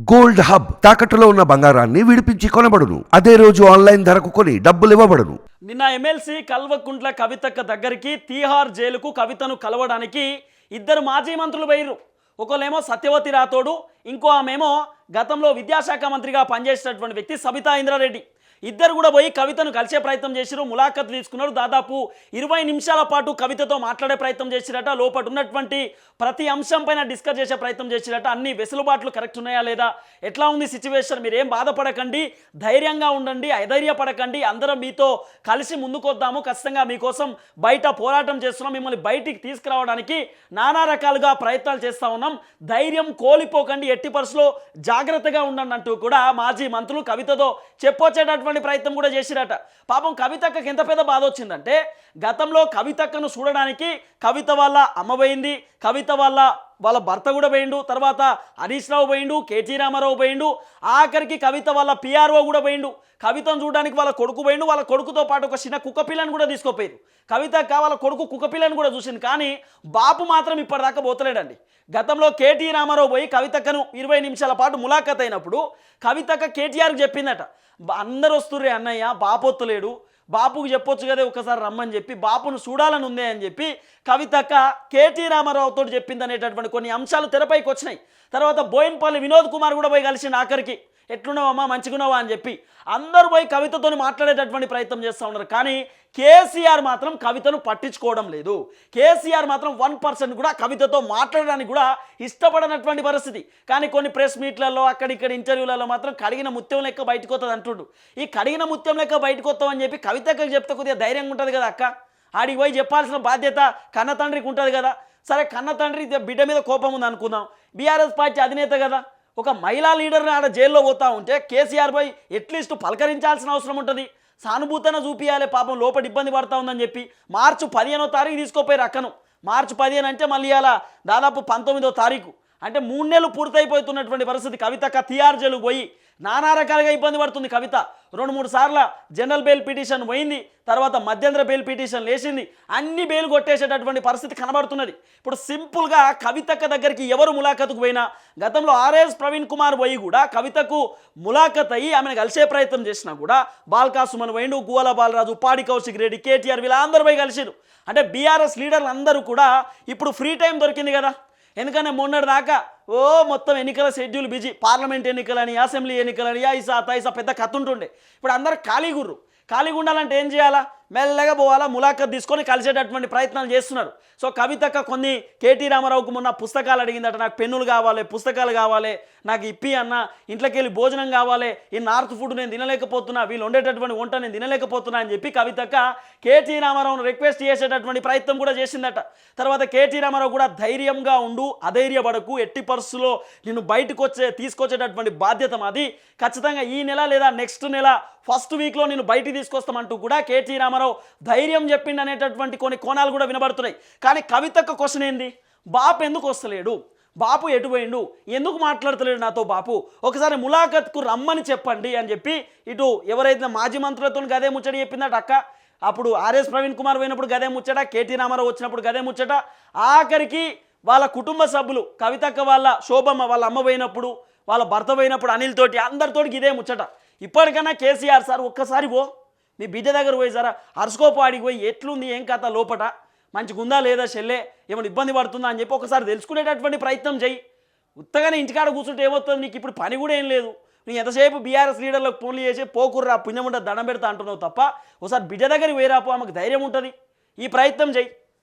Gold hub తాకట్టులో ఉన్న బంగారాన్ని విడిపించి కొనబడును. అదే రోజు ఆన్లైన్ ధరకు కొని డబ్బులు ఇవ్వబడును. నిన్న ఎమ్మెల్సీ కల్వకుంట్ల కవితక్క దగ్గరికి తీహార్ జైలుకు కవితను కలవడానికి ఇద్దరు మాజీ మంత్రులు పోయిర్రు. ఒకళ్ళేమో సత్యవతి రాథోడు, ఇంకో ఆమెమో గతంలో విద్యాశాఖ మంత్రిగా పనిచేసినటువంటి వ్యక్తి సబితా ఇంద్రారెడ్డి. ఇద్దరు కూడా పోయి కవితను కలిసే ప్రయత్నం చేసిరు, ములాఖత్ తీసుకున్నారు. దాదాపు 20 నిమిషాల పాటు కవితతో మాట్లాడే ప్రయత్నం చేసిరట. లోపల ఉన్నటువంటి ప్రతి అంశం పైన డిస్కస్ చేసే ప్రయత్నం చేసిరట. అన్ని వెసులుబాట్లు కరెక్ట్ ఉన్నాయా లేదా, ఎట్లా ఉంది సిచ్యువేషన్, మీరేం బాధపడకండి, ధైర్యంగా ఉండండి, అధైర్యపడకండి, అందరం మీతో కలిసి ముందుకొద్దాము, ఖచ్చితంగా మీకోసం బయట పోరాటం చేస్తున్నాం, మిమ్మల్ని బయటికి తీసుకురావడానికి నానా రకాలుగా ప్రయత్నాలు చేస్తూ ఉన్నాం, ధైర్యం కోల్పోకండి, ఎట్టి పరిస్థితుల్లో జాగ్రత్తగా ఉండండి అంటూ కూడా మాజీ మంత్రులు కవితతో చెప్పొచ్చేటటువంటి ప్రయత్నం కూడా చేసిరట. పాపం కవితక్కకి ఎంత పెద్ద బాధ వచ్చిందంటే, గతంలో కవితక్కను చూడడానికి కవిత వాళ్ళ అమ్మ పోయింది, కవిత వాళ్ళ భర్త కూడా పోయిండు, తర్వాత హరీష్ రావు పోయిండు, కేటీ రామారావు పోయిండు, ఆఖరికి కవిత వాళ్ళ పిఆర్ఓ కూడా పోయిండు. కవితను చూడడానికి వాళ్ళ కొడుకు పోయిండు, వాళ్ళ కొడుకుతో పాటు ఒక చిన్న కుక్క పిల్లని కూడా తీసుకోపోయారు. కవితక్క వాళ్ళ కొడుకు కుక్క పిల్లని కూడా చూసింది, కానీ బాపు మాత్రం ఇప్పటిదాకా పోతలేడండి. గతంలో కేటీ రామారావు పోయి కవితక్కను 20 నిమిషాల పాటు ములాఖత్ అయినప్పుడు కవితక్క కేటీఆర్కి చెప్పిందట, అందరు వస్తుర్రే అన్నయ్య, బాపొత్తలేడు, బాపుకు చెప్పొచ్చు కదా ఒకసారి రమ్మని చెప్పి, బాపును చూడాలని ఉందే అని చెప్పి కవితక్క కేటీ రామారావుతో చెప్పింది అనేటటువంటి కొన్ని అంశాలు తెరపైకి వచ్చినాయి. తర్వాత బోయిన్పల్లి వినోద్ కుమార్ కూడా పోయి కలిసి ఆఖరికి ఎట్లున్నావమ్మా, మంచిగున్నావా అని చెప్పి అందరూ పోయి కవితతో మాట్లాడేటటువంటి ప్రయత్నం చేస్తూ ఉన్నారు. కానీ కేసీఆర్ మాత్రం కవితను పట్టించుకోవడం లేదు. కేసీఆర్ మాత్రం 1% కూడా కవితతో మాట్లాడడానికి కూడా ఇష్టపడనటువంటి పరిస్థితి. కానీ కొన్ని ప్రెస్ మీట్లలో అక్కడిక్కడ ఇంటర్వ్యూలలో మాత్రం కడిగిన ముత్యం లెక్క బయటకు వస్తుంది అంటుండు. ఈ కడిగిన ముత్యం లెక్క బయటకు వస్తామని చెప్పి కవితకి చెప్తే కొద్దిగా ధైర్యంగా ఉంటుంది కదా అక్క, ఆడికి పోయి చెప్పాల్సిన బాధ్యత కన్న తండ్రికి ఉంటుంది కదా. సరే, కన్న తండ్రి బిడ్డ మీద కోపం ఉంది అనుకుందాం, బీఆర్ఎస్ పార్టీ అధినేత కదా, ఒక మహిళా లీడర్ని ఆడ జైల్లో పోతా ఉంటే కేసీఆర్ పోయి అట్లీస్ట్ పలకరించాల్సిన అవసరం ఉంటుంది, సానుభూతన చూపించాలి, పాపం లోపల ఇబ్బంది పడతా ఉందని చెప్పి మార్చి 15వ తారీఖు తీసుకోపోయారు అక్కను. మార్చి 15 అంటే మళ్ళీ అలా దాదాపు 19వ తారీఖు, అంటే 3 నెలలు పూర్తయిపోతున్నటువంటి పరిస్థితి. కవితక్క తీహార్ జైలు పోయి నానా రకాలుగా ఇబ్బంది పడుతుంది. కవిత 2-3 సార్లు జనరల్ బెయిల్ పిటిషన్ పోయింది, తర్వాత మధ్యంతర బెయిల్ పిటిషన్ లేచింది, అన్ని బెయిల్ కొట్టేసేటటువంటి పరిస్థితి కనబడుతున్నది. ఇప్పుడు సింపుల్గా కవితక్క దగ్గరికి ఎవరు ములాఖతుకు పోయినా, గతంలో ఆర్ఎస్ ప్రవీణ్ కుమార్ పోయి కూడా కవితకు ములాఖత్ అయ్యి ఆమెను కలిసే ప్రయత్నం చేసినా కూడా బాల్కా సుమన్ పోయిండు, గువ్వల బాలరాజు, పాడి కౌశిక్ రెడ్డి, కేటీఆర్ వీళ్ళందరూ పోయి కలిసిరు. అంటే బీఆర్ఎస్ లీడర్లు అందరూ కూడా ఇప్పుడు ఫ్రీ టైం దొరికింది కదా. ఎందుకంటే మొన్నటి దాకా మొత్తం ఎన్నికల షెడ్యూల్ బిజీ, పార్లమెంట్ ఎన్నికలని, అసెంబ్లీ ఎన్నికలని, ఐసా పెద్ద కథ ఉంటుండే. ఇప్పుడు అందరు ఖాళీగా ఉండాలంటే ఏం చేయాలా, మెల్లగా పోవాలా, ములాఖత్ తీసుకొని కలిసేటటువంటి ప్రయత్నాలు చేస్తున్నారు. సో కవితక్క కొన్ని కేటీ రామారావుకు మొన్న పుస్తకాలు అడిగిందట, నాకు పెన్నులు కావాలి, పుస్తకాలు కావాలి, నాకు ఇప్పి అన్న, ఇంట్లోకి వెళ్ళి భోజనం కావాలి, ఈ నార్త్ ఫుడ్ నేను తినలేకపోతున్నా, వీళ్ళు వండేటటువంటి వంట నేను తినలేకపోతున్నా అని చెప్పి కవితక్క కేటీ రామారావును రిక్వెస్ట్ చేసేటటువంటి ప్రయత్నం కూడా చేసిందట. తర్వాత కేటీ రామారావు కూడా ధైర్యంగా ఉండు, అధైర్యపడకు, ఎట్టి పరిస్థితుల్లో నిన్ను బయటకు తీసుకొచ్చేటటువంటి బాధ్యత మాది, ఖచ్చితంగా ఈ నెల లేదా నెక్స్ట్ నెల ఫస్ట్ వీక్లో నేను బయటికి తీసుకొస్తామంటూ కూడా కేటీ రామారావు ధైర్యం చెప్పిండు అనేటటువంటి కొన్ని కోణాలు కూడా వినబడుతున్నాయి. కానీ కవితక్క క్వశ్చన్ ఏంది, బాపు ఎందుకు వస్తలేడు, బాపు ఎటు పోయిండు, ఎందుకు మాట్లాడతలేడు నాతో బాపు, ఒకసారి ములాఖత్కు రమ్మని చెప్పండి అని చెప్పి ఇటు ఎవరైతే మాజీ మంత్రులతో గదే ముచ్చట చెప్పిందట అక్క. అప్పుడు ఆర్ఎస్ ప్రవీణ్ కుమార్ పోయినప్పుడు గదే ముచ్చట, కేటీ రామారావు వచ్చినప్పుడు గదే ముచ్చట, ఆఖరికి వాళ్ళ కుటుంబ సభ్యులు కవితక్క వాళ్ళ శోభమ్మ వాళ్ళ అమ్మ పోయినప్పుడు, వాళ్ళ భర్త పోయినప్పుడు అనిల్ తోటి అందరితోటికి ఇదే ముచ్చట. ఇప్పటికైనా కేసీఆర్ సార్ ఒక్కసారి మీ బిడ్డ దగ్గర పోయి సారా అరుసుకోపాడికి పోయి ఎట్లుంది, ఏం కథ, లోపట మంచిగా ఉందా లేదా, చెల్లె ఏమైనా ఇబ్బంది పడుతుందా అని చెప్పి ఒకసారి తెలుసుకునేటటువంటి ప్రయత్నం చేయి. ఉత్తగానే ఇంటికాడ కూర్చుంటే ఏమవుతుంది, నీకు ఇప్పుడు పని కూడా ఏం లేదు, నీ ఎంతసేపు బీఆర్ఎస్ లీడర్లకు ఫోన్లు చేసి పోకుర్రా పుణ్యం ఉంటుంది దండం పెడతా అంటున్నావు తప్ప ఒకసారి బిడ్డ దగ్గరికి పోయిరాపో, ఆమెకు ధైర్యం ఉంటుంది, ఈ ప్రయత్నం చేయి.